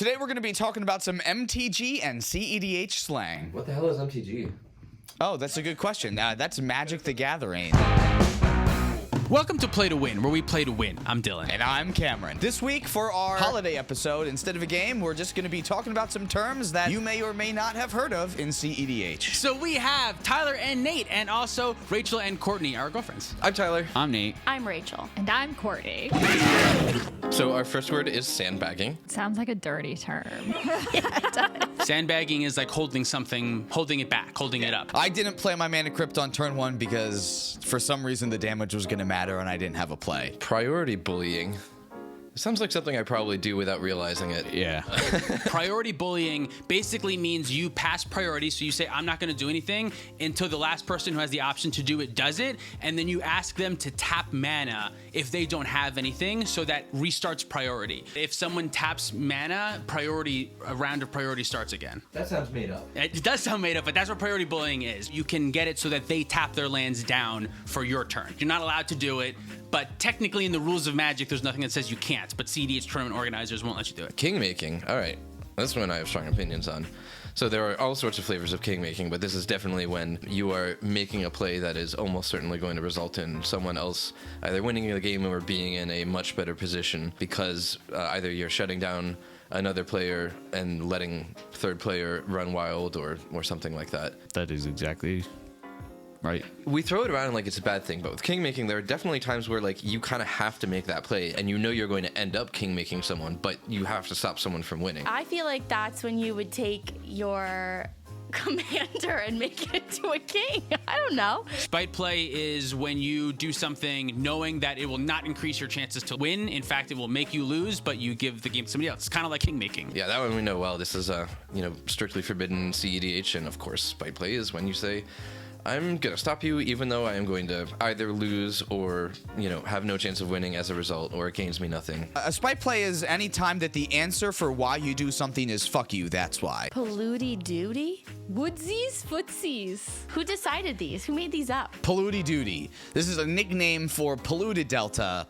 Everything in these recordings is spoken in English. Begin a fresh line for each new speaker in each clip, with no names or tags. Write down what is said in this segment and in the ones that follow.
Today we're going to be talking about some MTG and cEDH slang.
What the hell is MTG?
Oh, that's a good question. That's Magic the Gathering.
Welcome to Play to Win, where we play to win. I'm Dylan.
And I'm Cameron. This week for our holiday episode, instead of a game, we're just going to be talking about some terms that you may or may not have heard of in cEDH.
So we have Tyler and Nate, and also Rachel and Courtney, our girlfriends.
I'm Tyler.
I'm Nate.
I'm Rachel.
And I'm Courtney.
So our first word is sandbagging.
Sounds like a dirty term.
Sandbagging is like holding something, holding it back, holding it up.
I didn't play my Mana Crypt on turn 1 because for some reason the damage was going to matter and I didn't have a play.
Priority bullying. It sounds like something I probably do without realizing it.
Yeah.
Priority bullying basically means you pass priority, so you say, I'm not going to do anything until the last person who has the option to do it does it, and then you ask them to tap mana if they don't have anything, so that restarts priority. If someone taps mana, a round of priority starts again.
That sounds made up.
It does sound made up, but that's what priority bullying is. You can get it so that they tap their lands down for your turn. You're not allowed to do it, but technically in the rules of Magic, there's nothing that says you can't, but cEDH tournament organizers won't let you do it.
Kingmaking. All right. This one I have strong opinions on. So there are all sorts of flavors of kingmaking, but this is definitely when you are making a play that is almost certainly going to result in someone else either winning the game or being in a much better position because either you're shutting down another player and letting third player run wild or something like that.
That is exactly right.
We throw it around like it's a bad thing, but with kingmaking, there are definitely times where like you kind of have to make that play, and you know you're going to end up kingmaking someone, but you have to stop someone from winning.
I feel like that's when you would take your commander and make it into a king. I don't know.
Spite play is when you do something knowing that it will not increase your chances to win. In fact, it will make you lose, but you give the game to somebody else. It's kind of like kingmaking.
Yeah, that one we know well. This is strictly forbidden cEDH, and of course, spite play is when you say, I'm going to stop you even though I am going to either lose or, have no chance of winning as a result, or it gains me nothing.
A spite play is any time that the answer for why you do something is fuck you, that's why.
Pollutey Duty?
Woodsies, footsies.
Who decided these? Who made these up?
Pollutey Duty. This is a nickname for polluted delta.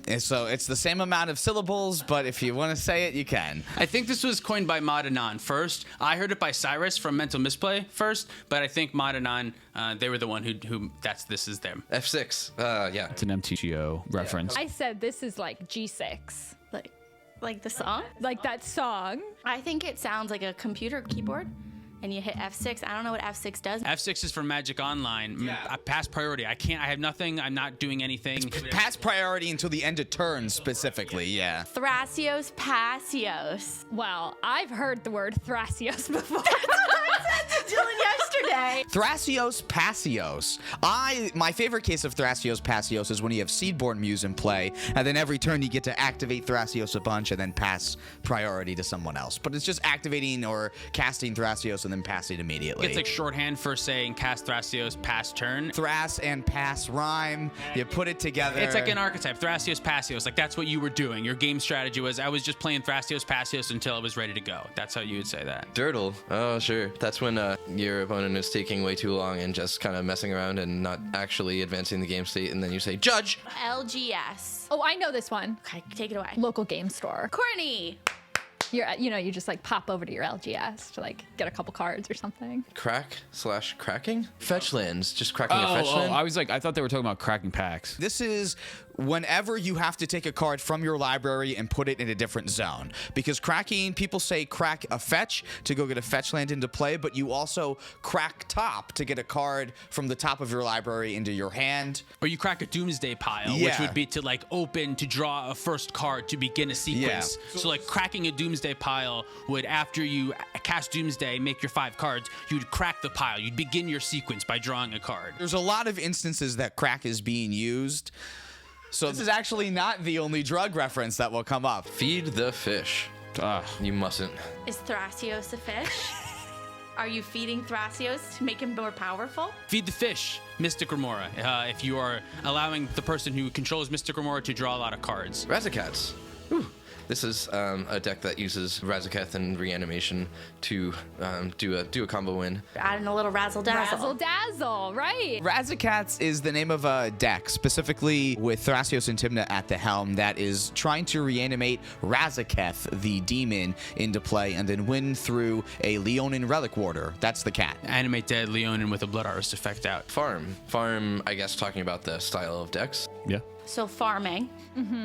And so it's the same amount of syllables, but if you want to say it, you can.
I think this was coined by Modanon first. I heard it by Cyrus from Mental Misplay first, but I think Modanon, they were the one who this is them.
F6, yeah.
It's an MTGO reference.
I said this is like G6.
Like the song?
Like that song.
I think it sounds like a computer keyboard. And you hit F6. I don't know what F6 does.
F6 is for Magic Online. Yeah. I pass priority. I have nothing. I'm not doing anything.
Pass priority until the end of turn specifically, yeah.
Thrasios Passios.
Well, I've heard the word Thrasios before.
Dylan yesterday.
Thrasios Passios. My favorite case of Thrasios Passios is when you have Seedborn Muse in play, and then every turn you get to activate Thrasios a bunch and then pass priority to someone else. But it's just activating or casting Thrasios and then passing immediately.
It's like shorthand for saying cast Thrasios, pass turn.
Thras and pass rhyme. You put it together.
It's like an archetype, Thrasios Passios. Like that's what you were doing. Your game strategy was, I was just playing Thrasios Passios until I was ready to go. That's how you would say that.
Durdle. Oh, sure. That's when your opponent is taking way too long and just kind of messing around and not actually advancing the game state, and then you say, judge!
LGS.
Oh, I know this one.
Okay, take it away.
Local game store.
Courtney.
You just like pop over to your LGS to like get a couple cards or something.
Crack/cracking? Fetch lands. Just cracking a fetch land?
I thought they were talking about cracking packs.
This is whenever you have to take a card from your library and put it in a different zone. Because cracking, people say crack a fetch to go get a fetch land into play, but you also crack top to get a card from the top of your library into your hand.
Or you crack a Doomsday pile, which would be to like open to draw a first card to begin a sequence. Yeah. So like cracking a Doomsday pile would, after you cast Doomsday, make your 5 cards, you'd crack the pile. You'd begin your sequence by drawing a card.
There's a lot of instances that crack is being used. So this is actually not the only drug reference that will come up.
Feed the fish. You mustn't.
Is Thrasios a fish? Are you feeding Thrasios to make him more powerful?
Feed the fish, Mystic Remora, if you are allowing the person who controls Mystic Remora to draw a lot of cards.
Razakats. Ooh. This is a deck that uses Razakats and Reanimation to do a combo win.
Adding a little razzle dazzle.
Razzle dazzle, right?
Razakats is the name of a deck, specifically with Thrasios and Tymna at the helm, that is trying to reanimate Razaketh, the demon, into play and then win through a Leonin Relic Warder. That's the cat.
Animate dead Leonin with a Blood Harvest effect out.
Farm, I guess, talking about the style of decks.
Yeah.
So farming.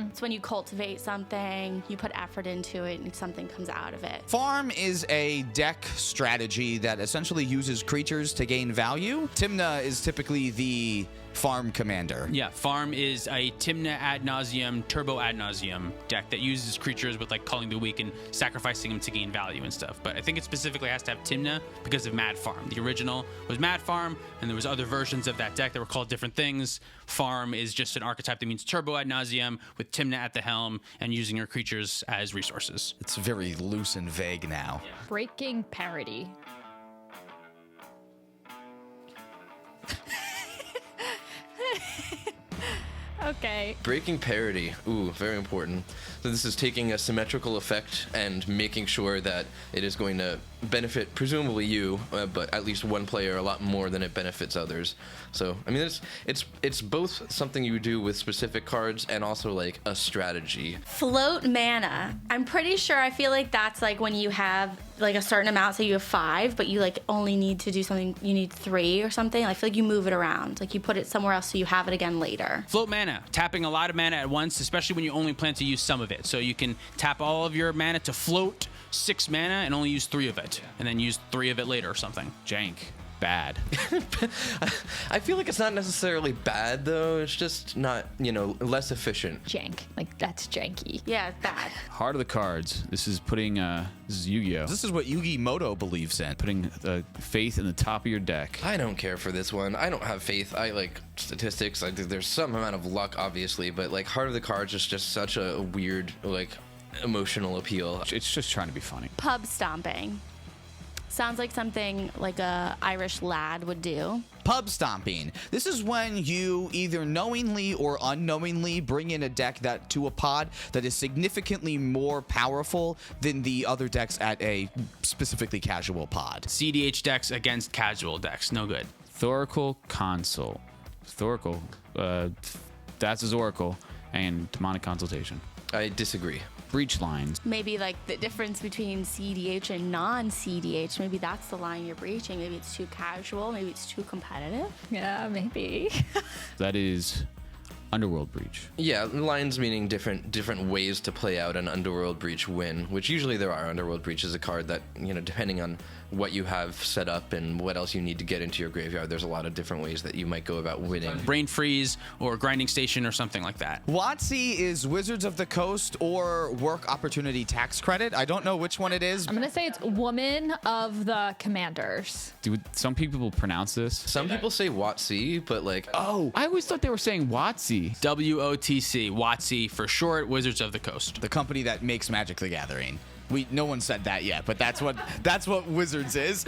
It's when you cultivate something, you put effort into it, and something comes out of it.
Farm is a deck strategy that essentially uses creatures to gain value. Tymna is typically the farm commander.
Yeah, farm is a Tymna ad nauseum, turbo ad nauseum deck that uses creatures with like Culling the Weak and sacrificing them to gain value and stuff. But I think it specifically has to have Tymna because of Mad Farm. The original was Mad Farm, and there was other versions of that deck that were called different things. Farm is just an archetype that means turbo ad nauseum with Tymna at the helm and using your creatures as resources.
It's very loose and vague now.
Breaking Parity. Okay.
Breaking Parity. Ooh, very important. So this is taking a symmetrical effect and making sure that it is going to benefit presumably you, but at least one player a lot more than it benefits others. So I mean, it's both something you do with specific cards and also like a strategy.
Float mana. I'm pretty sure, I feel like that's like when you have like a certain amount, so you have 5, but you like only need to do something, you need 3 or something. I feel like you move it around. Like you put it somewhere else so you have it again later.
Float mana, tapping a lot of mana at once, especially when you only plan to use some of it. So you can tap all of your mana to float 6 mana and only use 3 of it, and then use 3 of it later or something.
Jank. Bad.
I feel like it's not necessarily bad though. It's just not, less efficient.
Jank. Like, that's janky.
Yeah, it's bad.
Heart of the cards. This is putting, this is Yu-Gi-Oh!
This is what Yugi Moto believes in.
Putting faith in the top of your deck.
I don't care for this one. I don't have faith. I like statistics. I think there's some amount of luck, obviously, but like Heart of the Cards is just such a weird, like, emotional appeal.
It's just trying to be funny.
Pub stomping. Sounds like something like a Irish lad would do.
Pub stomping. This is when you either knowingly or unknowingly bring in a deck to a pod that is significantly more powerful than the other decks at a specifically casual pod.
CEDH decks against casual decks, no good.
Thoracle Consult. Thoracle. That's his Oracle. And Demonic Consultation.
I disagree.
Breach lines.
Maybe like the difference between CEDH and non-CEDH, maybe that's the line you're breaching. Maybe it's too casual, maybe it's too competitive.
Yeah, maybe.
That is Underworld Breach.
Yeah, lines meaning different ways to play out an Underworld Breach win, which usually there are. Underworld Breach is a card that, depending on what you have set up and what else you need to get into your graveyard, there's a lot of different ways that you might go about winning.
Brain Freeze or Grinding Station or something like that.
WOTC is Wizards of the Coast or Work Opportunity Tax Credit. I don't know which one it is.
I'm going to say it's Woman of the Commanders.
Do some people pronounce this?
Some people say WOTC, but like,
Oh, I always thought they were saying WOTC.
WOTC, WOTC for short, Wizards of the Coast.
The company that makes Magic the Gathering. No one said that yet, but that's what Wizards is.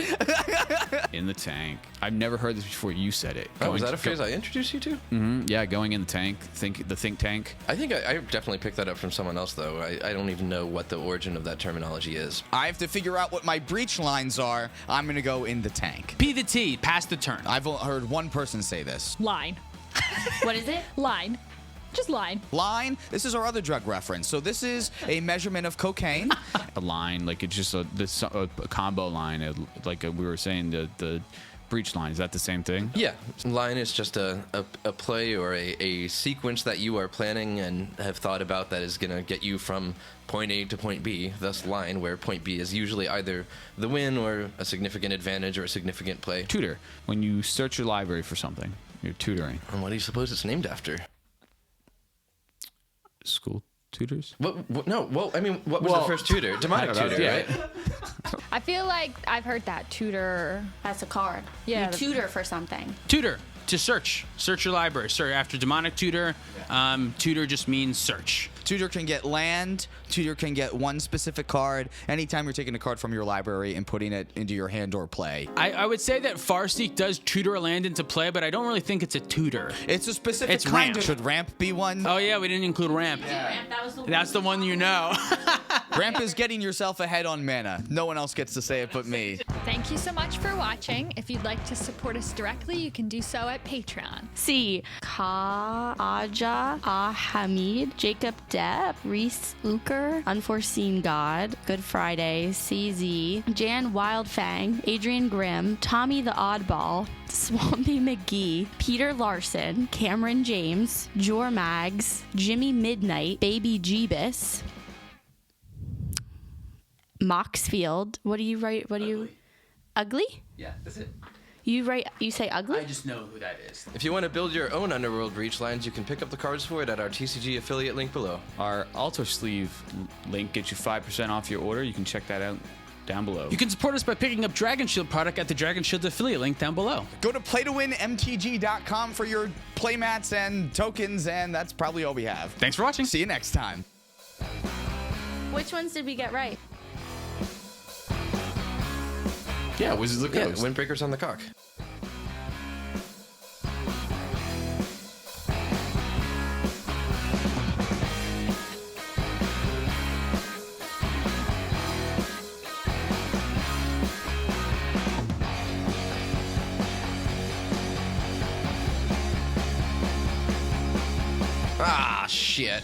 In the tank. I've never heard this before you said it.
oh, was that a phrase I introduced you to?
Yeah, going in the tank. The think tank.
I think I definitely picked that up from someone else, though. I don't even know what the origin of that terminology is.
I have to figure out what my breach lines are. I'm going to go in the tank.
P the T, pass the turn.
I've heard one person say this.
Line.
What is it?
Line. Just line.
Line. This is our other drug reference. So this is a measurement of cocaine.
A line, like it's just a combo line. Like we were saying, the breach line. Is that the same thing?
Yeah, line is just a play or a sequence that you are planning and have thought about that is going to get you from point A to point B, thus line, where point B is usually either the win or a significant advantage or a significant play.
Tutor. When you search your library for something, you're tutoring.
And what do you suppose it's named after?
School tutors?
What no, well, I mean, what was the first tutor? Demonic tutor,
yeah.
right?
I feel like I've heard that. Tutor.
That's a card.
Yeah,
You tutor for something.
Tutor, to search your library. Sorry, after Demonic Tutor, Tutor just means search.
Tutor can get land. Tutor can get one specific card anytime you're taking a card from your library and putting it into your hand or play.
I would say that Farseek does tutor a land into play, but I don't really think it's a tutor.
It's a specific
It's
kind.
ramp.
Should ramp be one?
Oh yeah, we didn't include ramp. That's the one you know.
Ramp is getting yourself ahead on mana. No one else gets to say it but me.
Thank you so much for watching. If you'd like to support us directly, you can do so at Patreon.
C. Ka, Aja, Hamid, Jacob Depp, Reese Uker, Unforeseen God, Good Friday, CZ, Jan Wildfang, Adrian Grimm, Tommy the Oddball, Swampy McGee, Peter Larson, Cameron James, Jor Mags, Jimmy Midnight, Baby Jeebus, Moxfield. What do you write? What do you? Ugly?
Yeah, that's it.
You write? You say ugly?
I just know who that is.
If you want to build your own Underworld Breach lines, you can pick up the cards for it at our TCG affiliate link below.
Our Altar Sleeve link gets you 5% off your order. You can check that out down below.
You can support us by picking up Dragon Shield product at the Dragon Shield affiliate link down below.
Go to playtowinmtg.com for your playmats and tokens, and that's probably all we have.
Thanks for watching.
See you next time.
Which ones did we get right?
Yeah, Wizards of the
Yeah,
Coast.
Windbreaker's on the cock. Ah, shit.